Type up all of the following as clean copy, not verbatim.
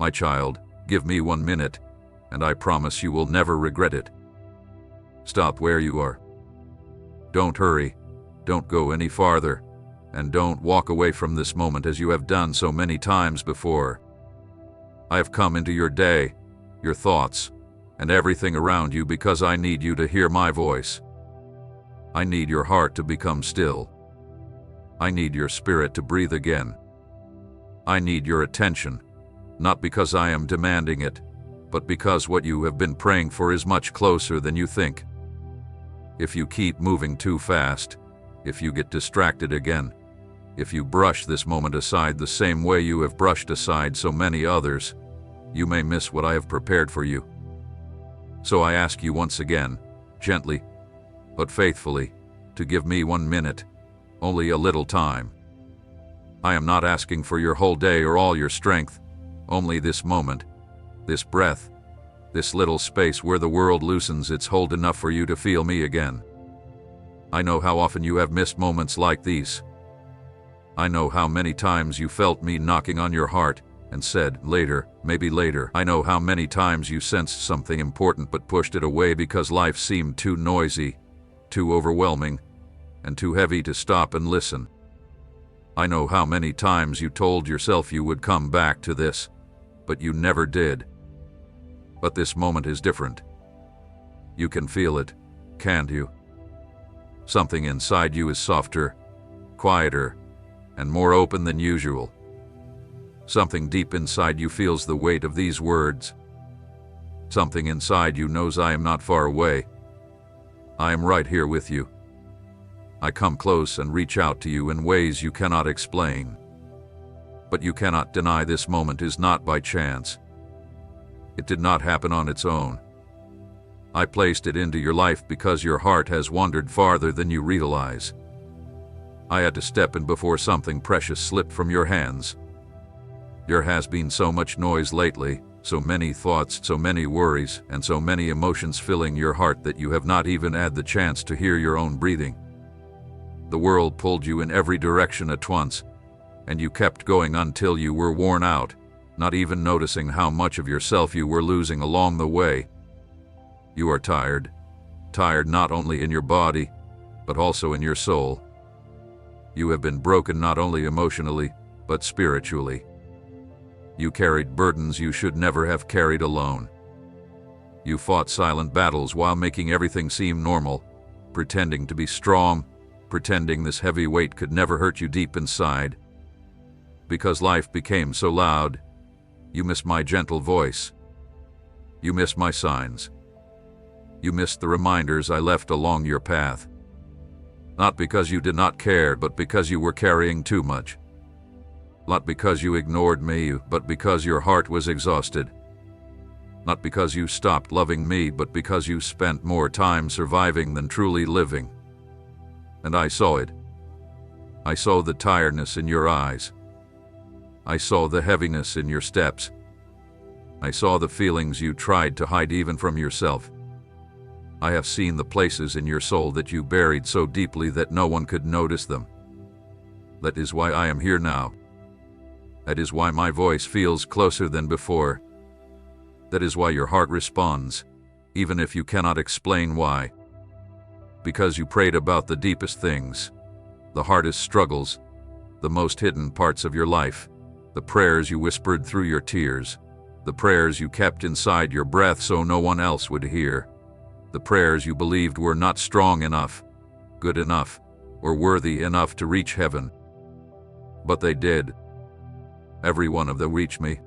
My child, give me 1 minute, and I promise you will never regret it. Stop where you are. Don't hurry, don't go any farther, and don't walk away from this moment as you have done so many times before. I have come into your day, your thoughts, and everything around you because I need you to hear my voice. I need your heart to become still. I need your spirit to breathe again. I need your attention, not because I am demanding it, but because what you have been praying for is much closer than you think. If you keep moving too fast, if you get distracted again, if you brush this moment aside the same way you have brushed aside so many others, you may miss what I have prepared for you. So I ask you once again, gently, but faithfully, to give me 1 minute, only a little time. I am not asking for your whole day or all your strength, only this moment, this breath, this little space where the world loosens its hold enough for you to feel me again. I know how often you have missed moments like these. I know how many times you felt me knocking on your heart and said, later, maybe later. I know how many times you sensed something important but pushed it away because life seemed too noisy, too overwhelming, and too heavy to stop and listen. I know how many times you told yourself you would come back to this, but you never did. But this moment is different. You can feel it, can't you? Something inside you is softer, quieter, and more open than usual. Something deep inside you feels the weight of these words. Something inside you knows I am not far away. I am right here with you. I come close and reach out to you in ways you cannot explain. But you cannot deny this moment is not by chance. It did not happen on its own. I placed it into your life because your heart has wandered farther than you realize. I had to step in before something precious slipped from your hands. There has been so much noise lately, so many thoughts, so many worries, and so many emotions filling your heart that you have not even had the chance to hear your own breathing. The world pulled you in every direction at once, and you kept going until you were worn out, not even noticing how much of yourself you were losing along the way. You are tired. Tired not only in your body, but also in your soul. You have been broken not only emotionally, but spiritually. You carried burdens you should never have carried alone. You fought silent battles while making everything seem normal, pretending to be strong, pretending this heavy weight could never hurt you deep inside. Because life became so loud, you miss my gentle voice. You miss my signs. You missed the reminders I left along your path. Not because you did not care, but because you were carrying too much. Not because you ignored me, but because your heart was exhausted. Not because you stopped loving me, but because you spent more time surviving than truly living. And I saw it. I saw the tiredness in your eyes. I saw the heaviness in your steps. I saw the feelings you tried to hide even from yourself. I have seen the places in your soul that you buried so deeply that no one could notice them. That is why I am here now. That is why my voice feels closer than before. That is why your heart responds, even if you cannot explain why. Because you prayed about the deepest things, the hardest struggles, the most hidden parts of your life, the prayers you whispered through your tears, the prayers you kept inside your breath so no one else would hear, the prayers you believed were not strong enough, good enough, or worthy enough to reach heaven. But they did. Every one of them reached me.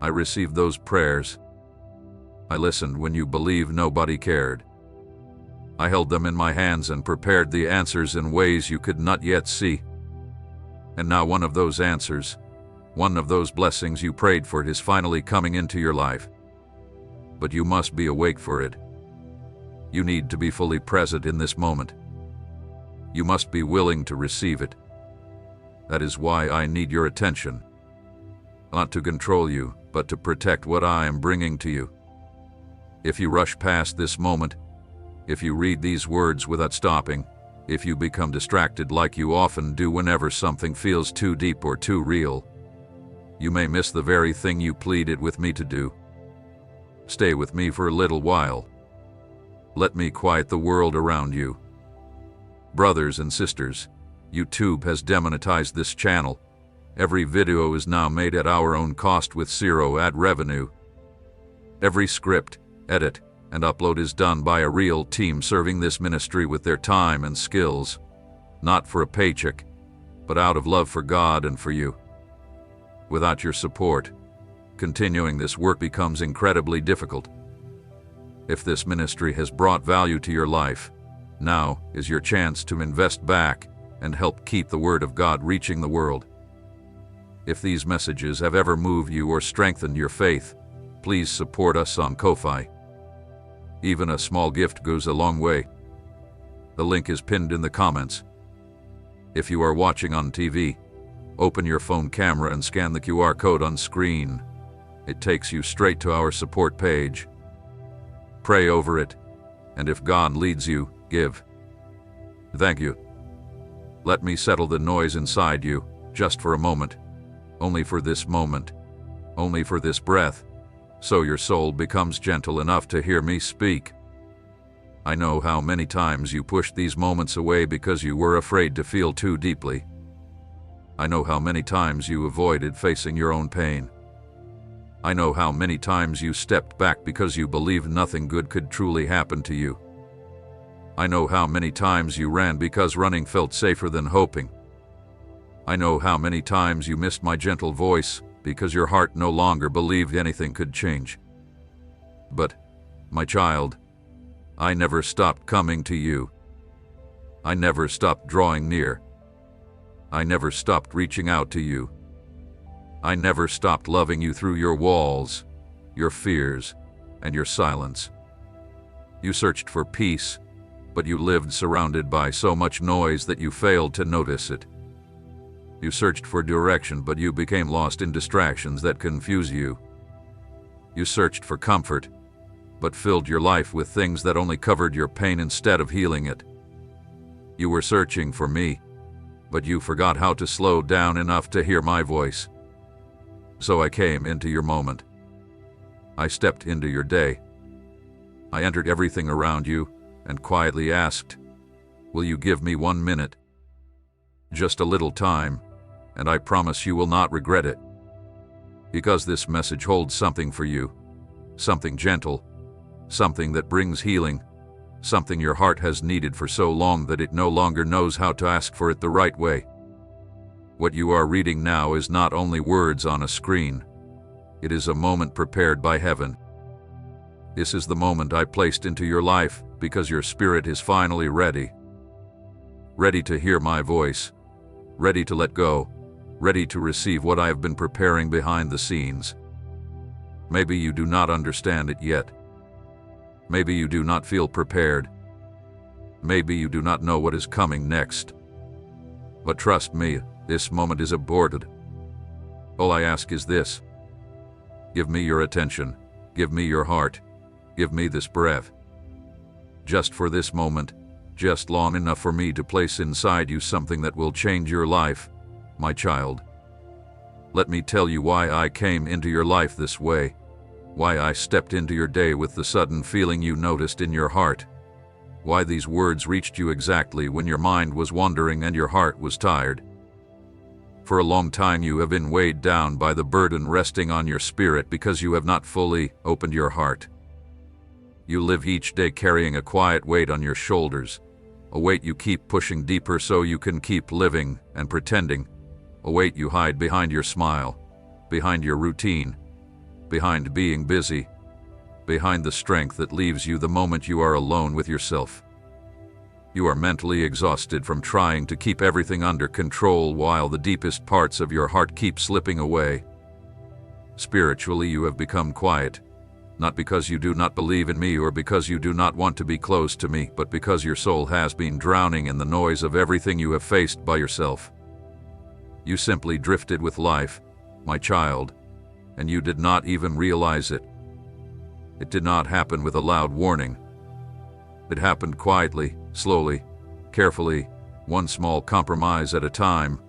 I received those prayers. I listened when you believed nobody cared. I held them in my hands and prepared the answers in ways you could not yet see. And now one of those answers, one of those blessings you prayed for, is finally coming into your life. But you must be awake for it. You need to be fully present in this moment. You must be willing to receive it. That is why I need your attention. Not to control you, but to protect what I am bringing to you. If you rush past this moment, if you read these words without stopping, if you become distracted like you often do whenever something feels too deep or too real, You may miss the very thing you pleaded with me to do. Stay with me for a little while. Let me quiet the world around you. Brothers and sisters, YouTube has demonetized this channel. Every video is now made at our own cost with zero ad revenue. Every script, edit, and upload is done by a real team serving this ministry with their time and skills, not for a paycheck, but out of love for God and for you. Without your support, continuing this work becomes incredibly difficult. If this ministry has brought value to your life, now is your chance to invest back and help keep the Word of God reaching the world. If these messages have ever moved you or strengthened your faith, please support us on Ko-Fi. Even a small gift goes a long way. The link is pinned in the comments. If you are watching on TV, open your phone camera and scan the QR code on screen. It takes you straight to our support page. Pray over it, and if God leads you, give. Thank you. Let me settle the noise inside you, just for a moment. Only for this moment. Only for this breath. So your soul becomes gentle enough to hear me speak. I know how many times you pushed these moments away because you were afraid to feel too deeply. I know how many times you avoided facing your own pain. I know how many times you stepped back because you believed nothing good could truly happen to you. I know how many times you ran because running felt safer than hoping. I know how many times you missed my gentle voice because your heart no longer believed anything could change. But, my child, I never stopped coming to you. I never stopped drawing near. I never stopped reaching out to you. I never stopped loving you through your walls, your fears, and your silence. You searched for peace, but you lived surrounded by so much noise that you failed to notice it. You searched for direction, but you became lost in distractions that confuse you. You searched for comfort, but filled your life with things that only covered your pain instead of healing it. You were searching for me, but you forgot how to slow down enough to hear my voice. So I came into your moment. I stepped into your day. I entered everything around you and quietly asked, "Will you give me 1 minute? Just a little time, and I promise you will not regret it." Because this message holds something for you, something gentle, something that brings healing, something your heart has needed for so long that it no longer knows how to ask for it the right way. What you are reading now is not only words on a screen, it is a moment prepared by heaven. This is the moment I placed into your life because your spirit is finally ready. Ready to hear my voice, ready to let go, ready to receive what I have been preparing behind the scenes. Maybe you do not understand it yet. Maybe you do not feel prepared. Maybe you do not know what is coming next. But trust me, this moment is aborted. All I ask is this: give me your attention, give me your heart, give me this breath. Just for this moment, just long enough for me to place inside you something that will change your life, my child. Let me tell you why I came into your life this way, why I stepped into your day with the sudden feeling you noticed in your heart, why these words reached you exactly when your mind was wandering and your heart was tired. For a long time you have been weighed down by the burden resting on your spirit because you have not fully opened your heart. You live each day carrying a quiet weight on your shoulders, a weight you keep pushing deeper so you can keep living and pretending, a weight you hide behind your smile, behind your routine, behind being busy, behind the strength that leaves you the moment you are alone with yourself. You are mentally exhausted from trying to keep everything under control while the deepest parts of your heart keep slipping away. Spiritually, you have become quiet, not because you do not believe in me or because you do not want to be close to me, but because your soul has been drowning in the noise of everything you have faced by yourself. You simply drifted with life, my child, and you did not even realize it. It did not happen with a loud warning. It happened quietly, slowly, carefully, one small compromise at a time,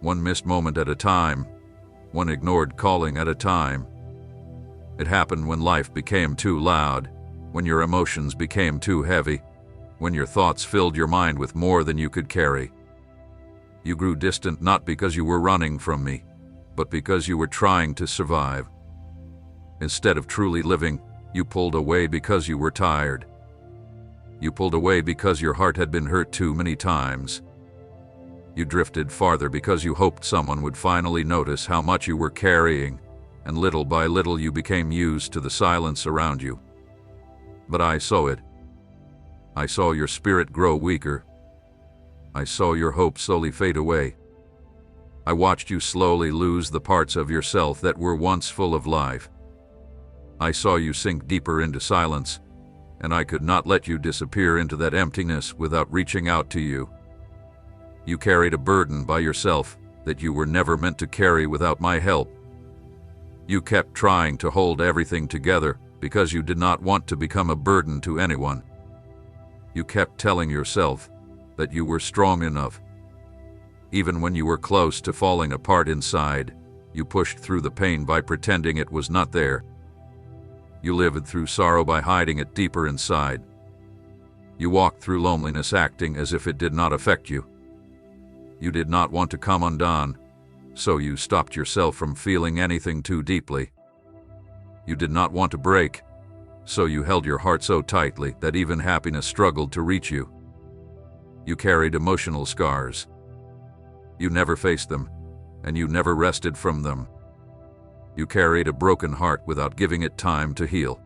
one missed moment at a time, one ignored calling at a time. It happened when life became too loud, when your emotions became too heavy, when your thoughts filled your mind with more than you could carry. You grew distant not because you were running from me, but because you were trying to survive. Instead of truly living, you pulled away because you were tired. You pulled away because your heart had been hurt too many times. You drifted farther because you hoped someone would finally notice how much you were carrying, and little by little you became used to the silence around you. But I saw it. I saw your spirit grow weaker. I saw your hope slowly fade away. I watched you slowly lose the parts of yourself that were once full of life. I saw you sink deeper into silence, and I could not let you disappear into that emptiness without reaching out to you. You carried a burden by yourself that you were never meant to carry without my help. You kept trying to hold everything together because you did not want to become a burden to anyone. You kept telling yourself that you were strong enough. Even when you were close to falling apart inside, you pushed through the pain by pretending it was not there. You lived through sorrow by hiding it deeper inside. You walked through loneliness acting as if it did not affect you. You did not want to come undone, so you stopped yourself from feeling anything too deeply. You did not want to break, so you held your heart so tightly that even happiness struggled to reach you. You carried emotional scars. You never faced them, and you never rested from them. You carried a broken heart without giving it time to heal.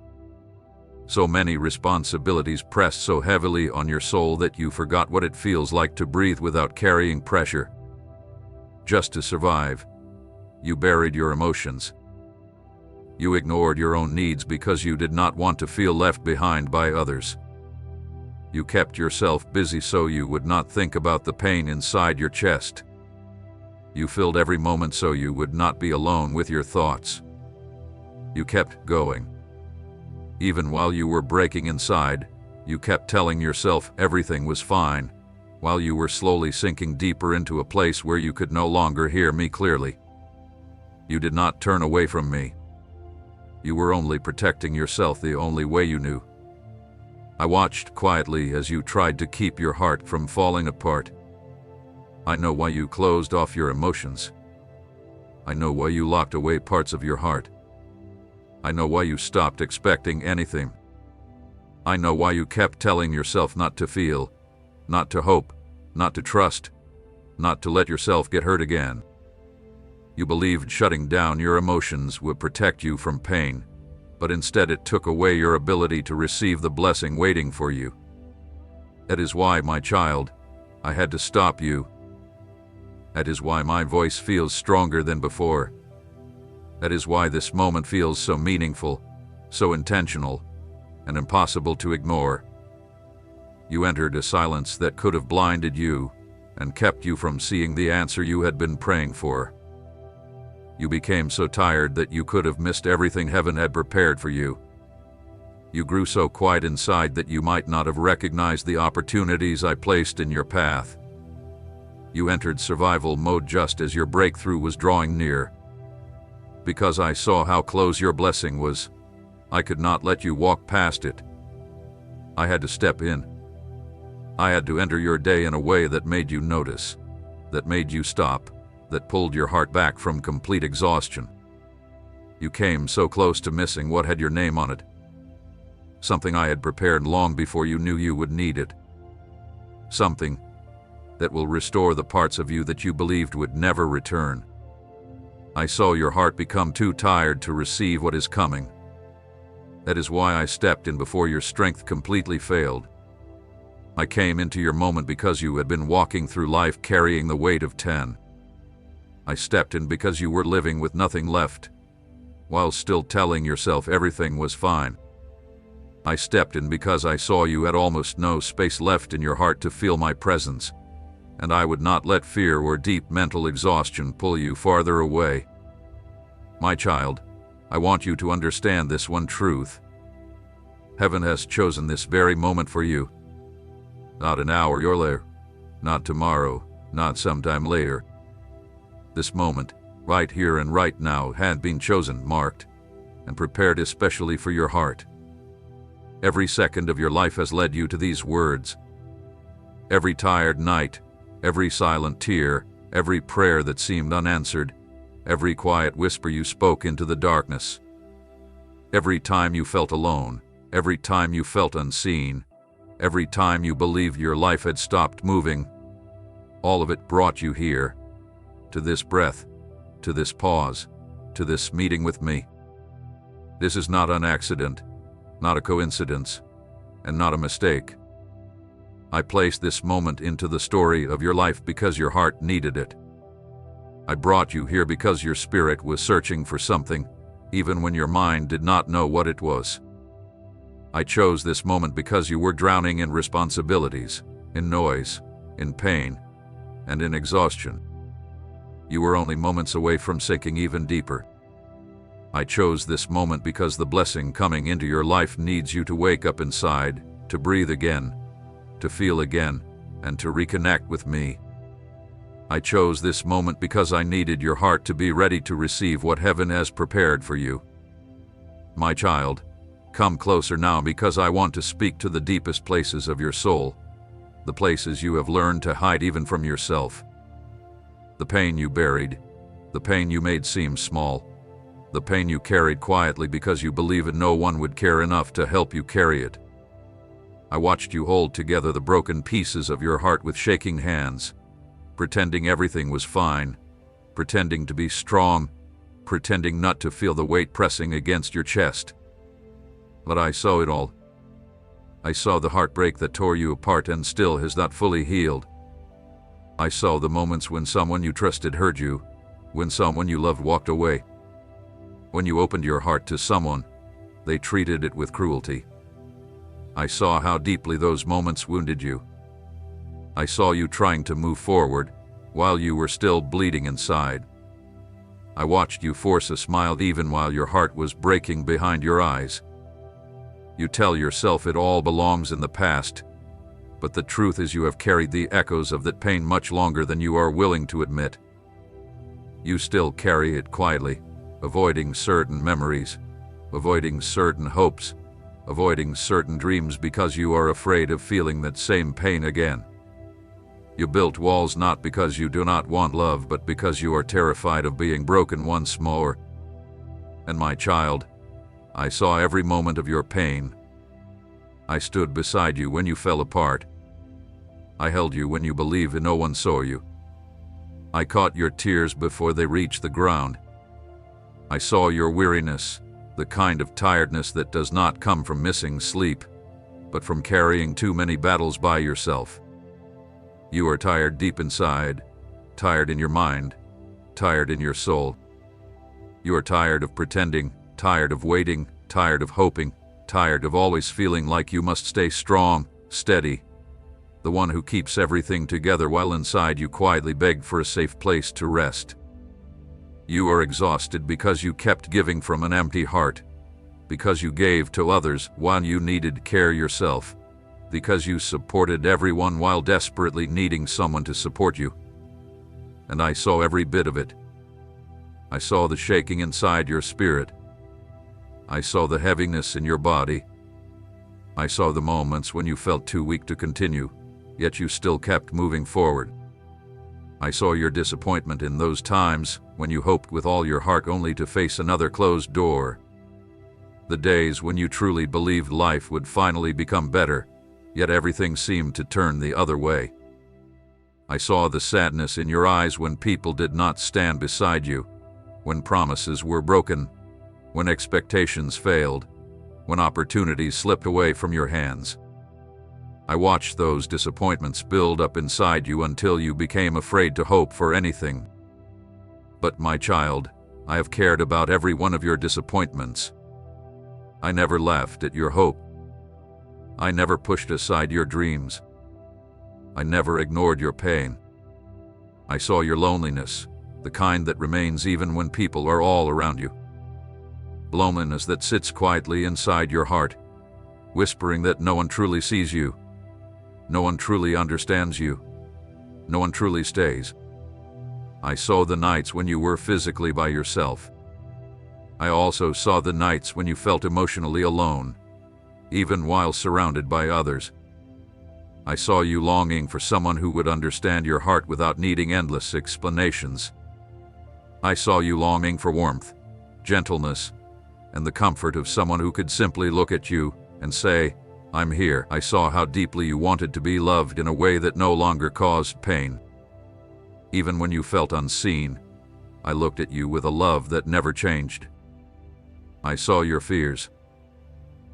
So many responsibilities pressed so heavily on your soul that you forgot what it feels like to breathe without carrying pressure. Just to survive, you buried your emotions. You ignored your own needs because you did not want to feel left behind by others. You kept yourself busy so you would not think about the pain inside your chest. You filled every moment so you would not be alone with your thoughts. You kept going. Even while you were breaking inside, you kept telling yourself everything was fine, while you were slowly sinking deeper into a place where you could no longer hear me clearly. You did not turn away from me. You were only protecting yourself the only way you knew. I watched quietly as you tried to keep your heart from falling apart. I know why you closed off your emotions. I know why you locked away parts of your heart. I know why you stopped expecting anything. I know why you kept telling yourself not to feel, not to hope, not to trust, not to let yourself get hurt again. You believed shutting down your emotions would protect you from pain, but instead it took away your ability to receive the blessing waiting for you. That is why, my child, I had to stop you. That is why my voice feels stronger than before. That is why this moment feels so meaningful, so intentional, and impossible to ignore. You entered a silence that could have blinded you and kept you from seeing the answer you had been praying for. You became so tired that you could have missed everything heaven had prepared for you. You grew so quiet inside that you might not have recognized the opportunities I placed in your path. You entered survival mode just as your breakthrough was drawing near. Because I saw how close your blessing was, I could not let you walk past it. I had to step in. I had to enter your day in a way that made you notice, that made you stop, that pulled your heart back from complete exhaustion. You came so close to missing what had your name on it. Something I had prepared long before you knew you would need it. Something that will restore the parts of you that you believed would never return. I saw your heart become too tired to receive what is coming. That is why I stepped in before your strength completely failed. I came into your moment because you had been walking through life carrying the weight of 10. I stepped in because you were living with nothing left, while still telling yourself everything was fine. I stepped in because I saw you had almost no space left in your heart to feel my presence, and I would not let fear or deep mental exhaustion pull you farther away. My child, I want you to understand this one truth. Heaven has chosen this very moment for you. Not an hour or later, not tomorrow, not sometime later. This moment, right here and right now, had been chosen, marked, and prepared especially for your heart. Every second of your life has led you to these words. Every tired night, every silent tear, every prayer that seemed unanswered, every quiet whisper you spoke into the darkness. Every time you felt alone, every time you felt unseen, every time you believed your life had stopped moving, all of it brought you here, to this breath, to this pause, to this meeting with me. This is not an accident, not a coincidence, and not a mistake. I placed this moment into the story of your life because your heart needed it. I brought you here because your spirit was searching for something, even when your mind did not know what it was. I chose this moment because you were drowning in responsibilities, in noise, in pain, and in exhaustion. You were only moments away from sinking even deeper. I chose this moment because the blessing coming into your life needs you to wake up inside, to breathe again, to feel again, and to reconnect with me. I chose this moment because I needed your heart to be ready to receive what heaven has prepared for you. My child, come closer now because I want to speak to the deepest places of your soul, the places you have learned to hide even from yourself. The pain you buried, the pain you made seem small, the pain you carried quietly because you believed no one would care enough to help you carry it. I watched you hold together the broken pieces of your heart with shaking hands, pretending everything was fine, pretending to be strong, pretending not to feel the weight pressing against your chest. But I saw it all. I saw the heartbreak that tore you apart and still has not fully healed. I saw the moments when someone you trusted hurt you, when someone you loved walked away. When you opened your heart to someone, they treated it with cruelty. I saw how deeply those moments wounded you. I saw you trying to move forward while you were still bleeding inside. I watched you force a smile even while your heart was breaking behind your eyes. You tell yourself it all belongs in the past, but the truth is you have carried the echoes of that pain much longer than you are willing to admit. You still carry it quietly, avoiding certain memories, avoiding certain hopes, avoiding certain dreams because you are afraid of feeling that same pain again. You built walls not because you do not want love, but because you are terrified of being broken once more. And my child, I saw every moment of your pain. I stood beside you when you fell apart. I held you when you believed no one saw you. I caught your tears before they reached the ground. I saw your weariness, the kind of tiredness that does not come from missing sleep, but from carrying too many battles by yourself. You are tired deep inside, tired in your mind, tired in your soul. You are tired of pretending, tired of waiting, tired of hoping, tired of always feeling like you must stay strong, steady, the one who keeps everything together while inside you quietly beg for a safe place to rest. You are exhausted because you kept giving from an empty heart, because you gave to others while you needed care yourself, because you supported everyone while desperately needing someone to support you. And I saw every bit of it. I saw the shaking inside your spirit. I saw the heaviness in your body. I saw the moments when you felt too weak to continue, yet you still kept moving forward. I saw your disappointment in those times when you hoped with all your heart only to face another closed door. The days when you truly believed life would finally become better, yet everything seemed to turn the other way. I saw the sadness in your eyes when people did not stand beside you, when promises were broken, when expectations failed, when opportunities slipped away from your hands. I watched those disappointments build up inside you until you became afraid to hope for anything. But my child, I have cared about every one of your disappointments. I never laughed at your hope. I never pushed aside your dreams. I never ignored your pain. I saw your loneliness, the kind that remains even when people are all around you. Loneliness that sits quietly inside your heart, whispering that no one truly sees you, no one truly understands you, no one truly stays. I saw the nights when you were physically by yourself. I also saw the nights when you felt emotionally alone, even while surrounded by others. I saw you longing for someone who would understand your heart without needing endless explanations. I saw you longing for warmth, gentleness, and the comfort of someone who could simply look at you and say, "I'm here." I saw how deeply you wanted to be loved in a way that no longer caused pain. Even when you felt unseen, I looked at you with a love that never changed. I saw your fears.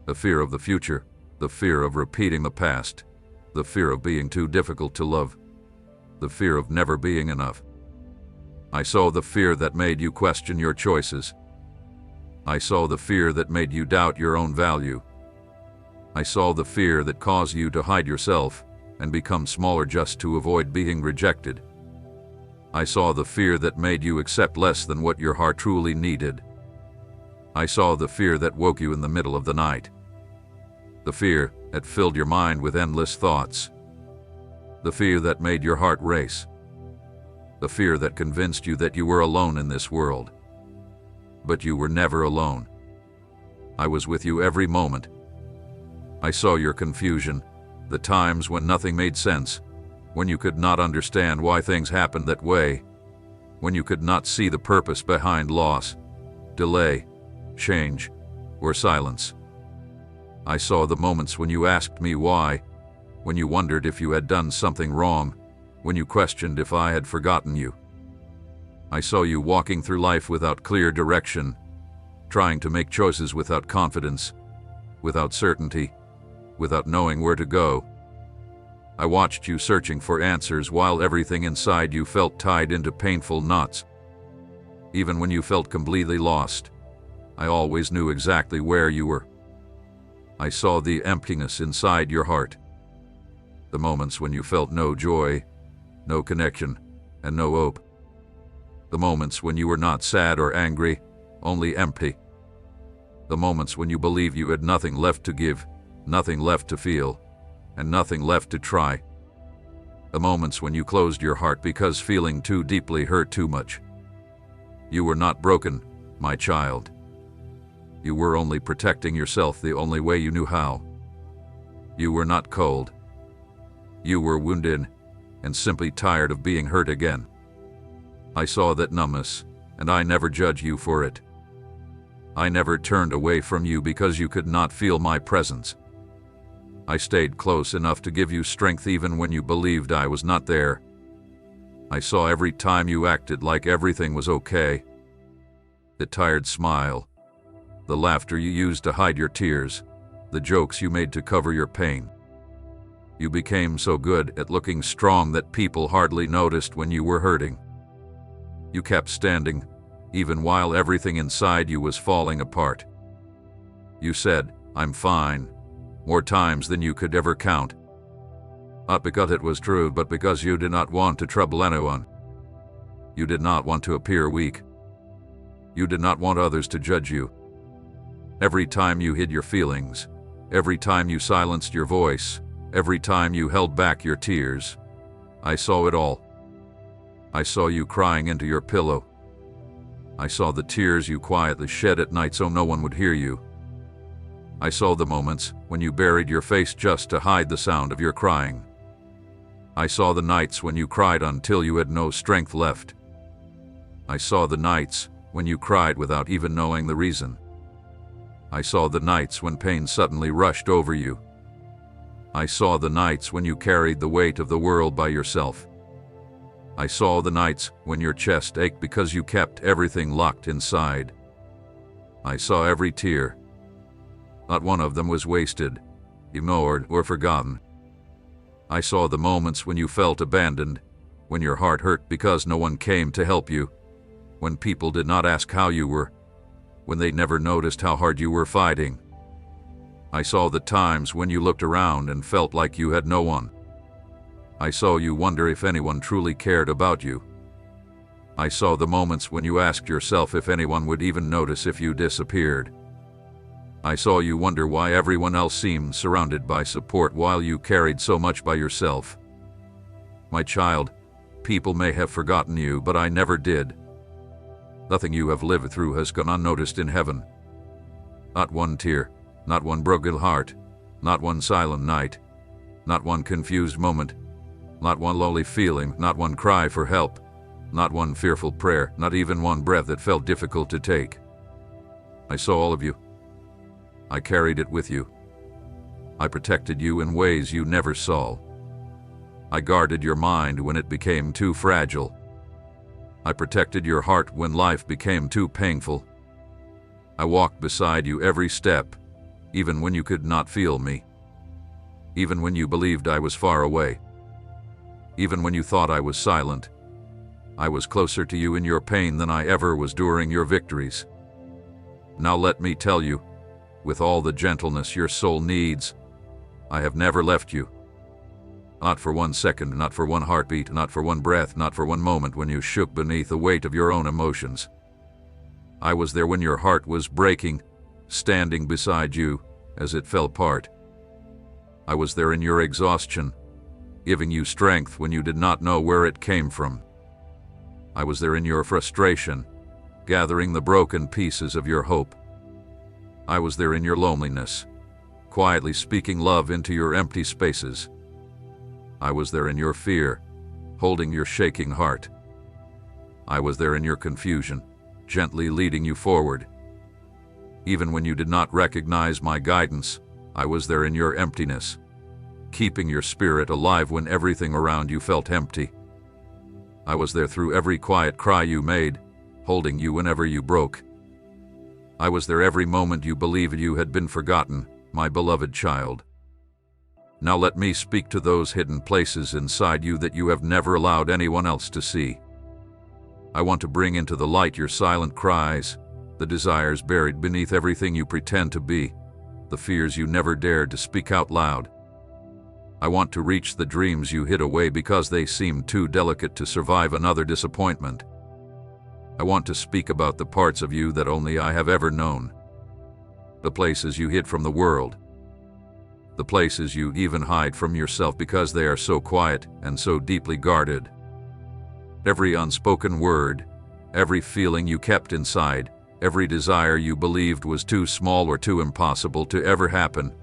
The fear of the future, the fear of repeating the past, the fear of being too difficult to love, the fear of never being enough. I saw the fear that made you question your choices. I saw the fear that made you doubt your own value. I saw the fear that caused you to hide yourself and become smaller just to avoid being rejected. I saw the fear that made you accept less than what your heart truly needed. I saw the fear that woke you in the middle of the night. The fear that filled your mind with endless thoughts. The fear that made your heart race. The fear that convinced you that you were alone in this world. But you were never alone. I was with you every moment. I saw your confusion, the times when nothing made sense, when you could not understand why things happened that way, when you could not see the purpose behind loss, delay, change, or silence. I saw the moments when you asked me why, when you wondered if you had done something wrong, when you questioned if I had forgotten you. I saw you walking through life without clear direction, trying to make choices without confidence, without certainty, without knowing where to go. I watched you searching for answers while everything inside you felt tied into painful knots. Even when you felt completely lost, I always knew exactly where you were. I saw the emptiness inside your heart. The moments when you felt no joy, no connection, and no hope. The moments when you were not sad or angry, only empty. The moments when you believed you had nothing left to give, nothing left to feel, and nothing left to try. The moments when you closed your heart because feeling too deeply hurt too much. You were not broken, my child. You were only protecting yourself the only way you knew how. You were not cold. You were wounded and simply tired of being hurt again. I saw that numbness, and I never judged you for it. I never turned away from you because you could not feel my presence. I stayed close enough to give you strength even when you believed I was not there. I saw every time you acted like everything was okay. The tired smile, the laughter you used to hide your tears, the jokes you made to cover your pain. You became so good at looking strong that people hardly noticed when you were hurting. You kept standing, even while everything inside you was falling apart. You said, "I'm fine," more times than you could ever count. Not because it was true, but because you did not want to trouble anyone. You did not want to appear weak. You did not want others to judge you. Every time you hid your feelings, every time you silenced your voice, every time you held back your tears, I saw it all. I saw you crying into your pillow. I saw the tears you quietly shed at night so no one would hear you. I saw the moments when you buried your face just to hide the sound of your crying. I saw the nights when you cried until you had no strength left. I saw the nights when you cried without even knowing the reason. I saw the nights when pain suddenly rushed over you. I saw the nights when you carried the weight of the world by yourself. I saw the nights when your chest ached because you kept everything locked inside. I saw every tear. Not one of them was wasted, ignored, or forgotten. I saw the moments when you felt abandoned, when your heart hurt because no one came to help you, when people did not ask how you were, when they never noticed how hard you were fighting. I saw the times when you looked around and felt like you had no one. I saw you wonder if anyone truly cared about you. I saw the moments when you asked yourself if anyone would even notice if you disappeared. I saw you wonder why everyone else seemed surrounded by support while you carried so much by yourself. My child, people may have forgotten you, but I never did. Nothing you have lived through has gone unnoticed in heaven. Not one tear, not one broken heart, not one silent night, not one confused moment, not one lonely feeling, not one cry for help, not one fearful prayer, not even one breath that felt difficult to take. I saw all of you. I carried it with you. I protected you in ways you never saw. I guarded your mind when it became too fragile. I protected your heart when life became too painful. I walked beside you every step, even when you could not feel me. Even when you believed I was far away. Even when you thought I was silent. I was closer to you in your pain than I ever was during your victories. Now let me tell you, with all the gentleness your soul needs, I have never left you. Not for one second, not for one heartbeat, not for one breath, not for one moment when you shook beneath the weight of your own emotions. I was there when your heart was breaking, standing beside you as it fell apart. I was there in your exhaustion, giving you strength when you did not know where it came from. I was there in your frustration, gathering the broken pieces of your hope. I was there in your loneliness, quietly speaking love into your empty spaces. I was there in your fear, holding your shaking heart. I was there in your confusion, gently leading you forward. Even when you did not recognize my guidance, I was there in your emptiness, keeping your spirit alive when everything around you felt empty. I was there through every quiet cry you made, holding you whenever you broke. I was there every moment you believed you had been forgotten, my beloved child. Now let me speak to those hidden places inside you that you have never allowed anyone else to see. I want to bring into the light your silent cries, the desires buried beneath everything you pretend to be, the fears you never dared to speak out loud. I want to reach the dreams you hid away because they seemed too delicate to survive another disappointment. I want to speak about the parts of you that only I have ever known. The places you hid from the world. The places you even hide from yourself because they are so quiet and so deeply guarded. Every unspoken word, every feeling you kept inside, every desire you believed was too small or too impossible to ever happen.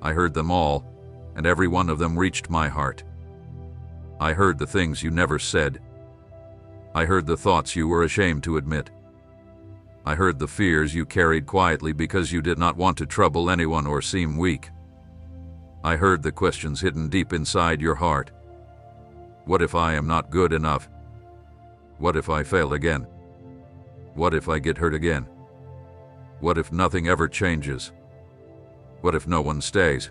I heard them all, and every one of them reached my heart. I heard the things you never said. I heard the thoughts you were ashamed to admit. I heard the fears you carried quietly because you did not want to trouble anyone or seem weak. I heard the questions hidden deep inside your heart. What if I am not good enough? What if I fail again? What if I get hurt again? What if nothing ever changes? What if no one stays?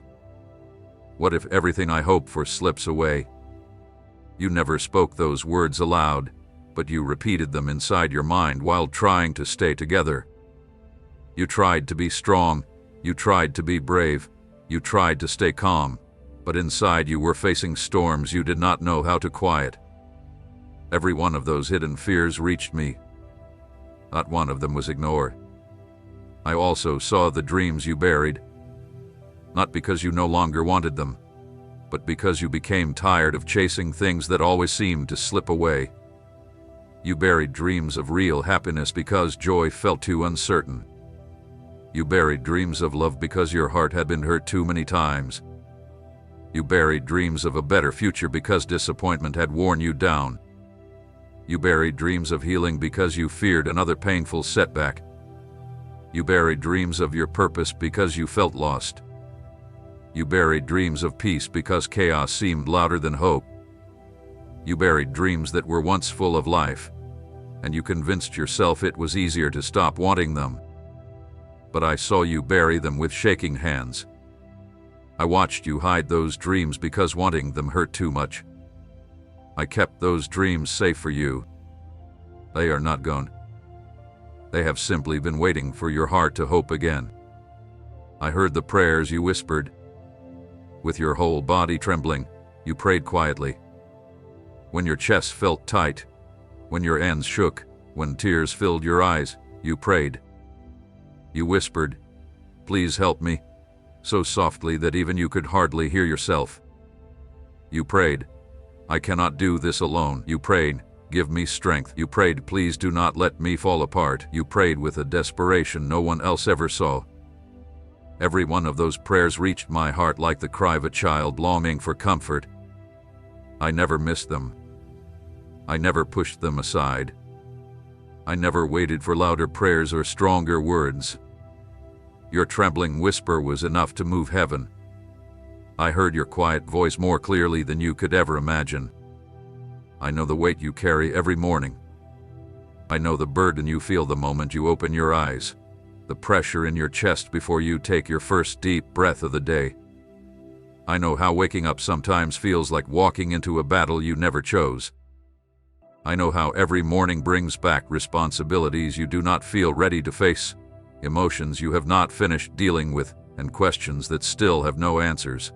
What if everything I hope for slips away? You never spoke those words aloud, but you repeated them inside your mind while trying to stay together. You tried to be strong, you tried to be brave, you tried to stay calm, but inside you were facing storms you did not know how to quiet. Every one of those hidden fears reached me. Not one of them was ignored. I also saw the dreams you buried. Not because you no longer wanted them, but because you became tired of chasing things that always seemed to slip away. You buried dreams of real happiness because joy felt too uncertain. You buried dreams of love because your heart had been hurt too many times. You buried dreams of a better future because disappointment had worn you down. You buried dreams of healing because you feared another painful setback. You buried dreams of your purpose because you felt lost. You buried dreams of peace because chaos seemed louder than hope. You buried dreams that were once full of life, and you convinced yourself it was easier to stop wanting them. But I saw you bury them with shaking hands. I watched you hide those dreams because wanting them hurt too much. I kept those dreams safe for you. They are not gone. They have simply been waiting for your heart to hope again. I heard the prayers you whispered. With your whole body trembling, you prayed quietly. When your chest felt tight, when your hands shook, when tears filled your eyes, you prayed. You whispered, "Please help me," so softly that even you could hardly hear yourself. You prayed, I cannot do this alone. You prayed, give me strength. You prayed, please do not let me fall apart. You prayed with a desperation no one else ever saw. Every one of those prayers reached my heart like the cry of a child longing for comfort. I never missed them. I never pushed them aside. I never waited for louder prayers or stronger words. Your trembling whisper was enough to move heaven. I heard your quiet voice more clearly than you could ever imagine. I know the weight you carry every morning. I know the burden you feel the moment you open your eyes, the pressure in your chest before you take your first deep breath of the day. I know how waking up sometimes feels like walking into a battle you never chose. I know how every morning brings back responsibilities you do not feel ready to face, emotions you have not finished dealing with, and questions that still have no answers.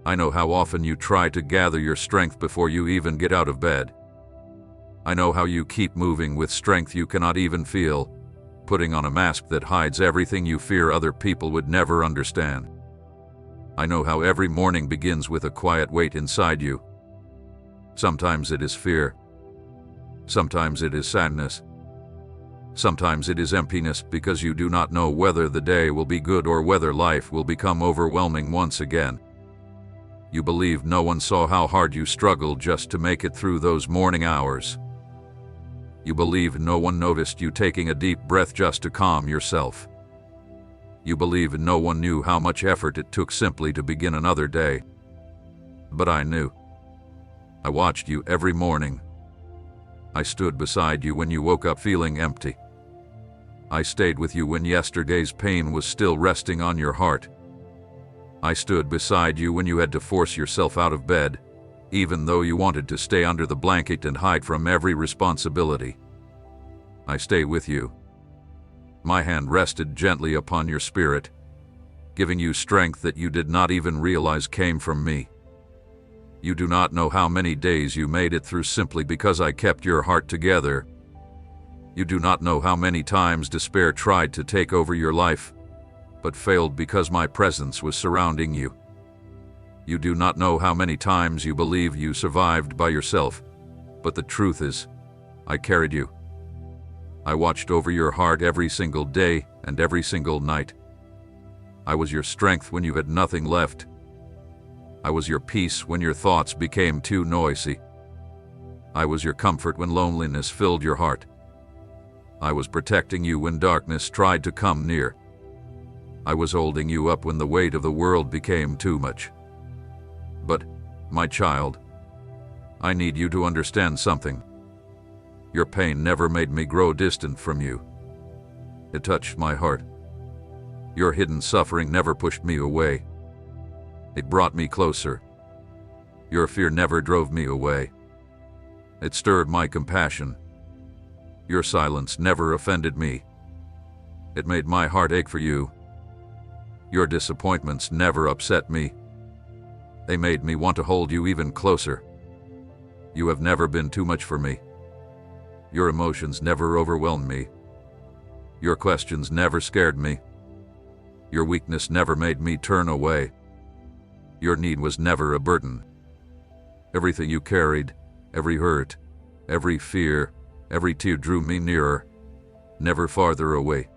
I know how often you try to gather your strength before you even get out of bed. I know how you keep moving with strength you cannot even feel, putting on a mask that hides everything you fear other people would never understand. I know how every morning begins with a quiet weight inside you. Sometimes it is fear. Sometimes it is sadness. Sometimes it is emptiness because you do not know whether the day will be good or whether life will become overwhelming once again. You believe no one saw how hard you struggled just to make it through those morning hours. You believe no one noticed you taking a deep breath just to calm yourself. You believe no one knew how much effort it took simply to begin another day. But I knew. I watched you every morning. I stood beside you when you woke up feeling empty. I stayed with you when yesterday's pain was still resting on your heart. I stood beside you when you had to force yourself out of bed, even though you wanted to stay under the blanket and hide from every responsibility. I stay with you. My hand rested gently upon your spirit, giving you strength that you did not even realize came from me. You do not know how many days you made it through simply because I kept your heart together. You do not know how many times despair tried to take over your life, but failed because my presence was surrounding you. You do not know how many times you believe you survived by yourself, but the truth is, I carried you. I watched over your heart every single day and every single night. I was your strength when you had nothing left. I was your peace when your thoughts became too noisy. I was your comfort when loneliness filled your heart. I was protecting you when darkness tried to come near. I was holding you up when the weight of the world became too much. But, my child, I need you to understand something. Your pain never made me grow distant from you. It touched my heart. Your hidden suffering never pushed me away. It brought me closer. Your fear never drove me away. It stirred my compassion. Your silence never offended me. It made my heart ache for you. Your disappointments never upset me. They made me want to hold you even closer. You have never been too much for me. Your emotions never overwhelmed me. Your questions never scared me. Your weakness never made me turn away. Your need was never a burden. Everything you carried, every hurt, every fear, every tear drew me nearer, never farther away.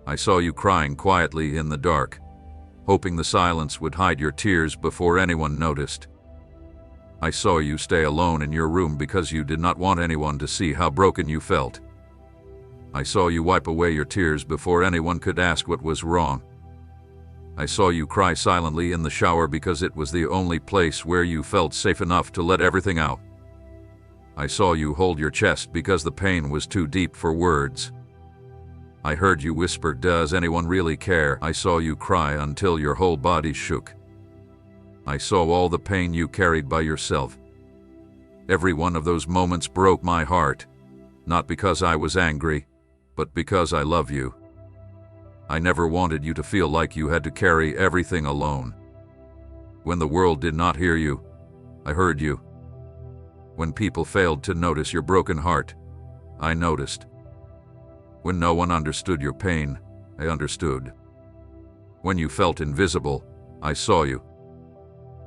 I saw you crying quietly in the dark, hoping the silence would hide your tears before anyone noticed. I saw you stay alone in your room because you did not want anyone to see how broken you felt. I saw you wipe away your tears before anyone could ask what was wrong. I saw you cry silently in the shower because it was the only place where you felt safe enough to let everything out. I saw you hold your chest because the pain was too deep for words. I heard you whisper, "Does anyone really care?" I saw you cry until your whole body shook. I saw all the pain you carried by yourself. Every one of those moments broke my heart, not because I was angry, but because I love you. I never wanted you to feel like you had to carry everything alone. When the world did not hear you, I heard you. When people failed to notice your broken heart, I noticed. When no one understood your pain, I understood. When you felt invisible, I saw you.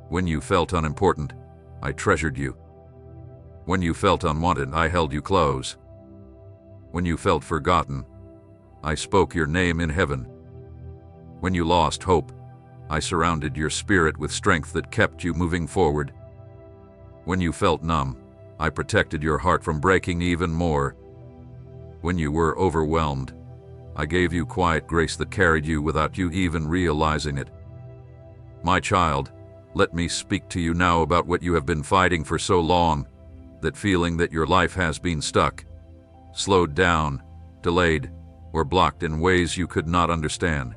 When you felt unimportant, I treasured you. When you felt unwanted, I held you close. When you felt forgotten, I spoke your name in heaven. When you lost hope, I surrounded your spirit with strength that kept you moving forward. When you felt numb, I protected your heart from breaking even more. When you were overwhelmed, I gave you quiet grace that carried you without you even realizing it. My child, let me speak to you now about what you have been fighting for so long, that feeling that your life has been stuck, slowed down, delayed, or blocked in ways you could not understand.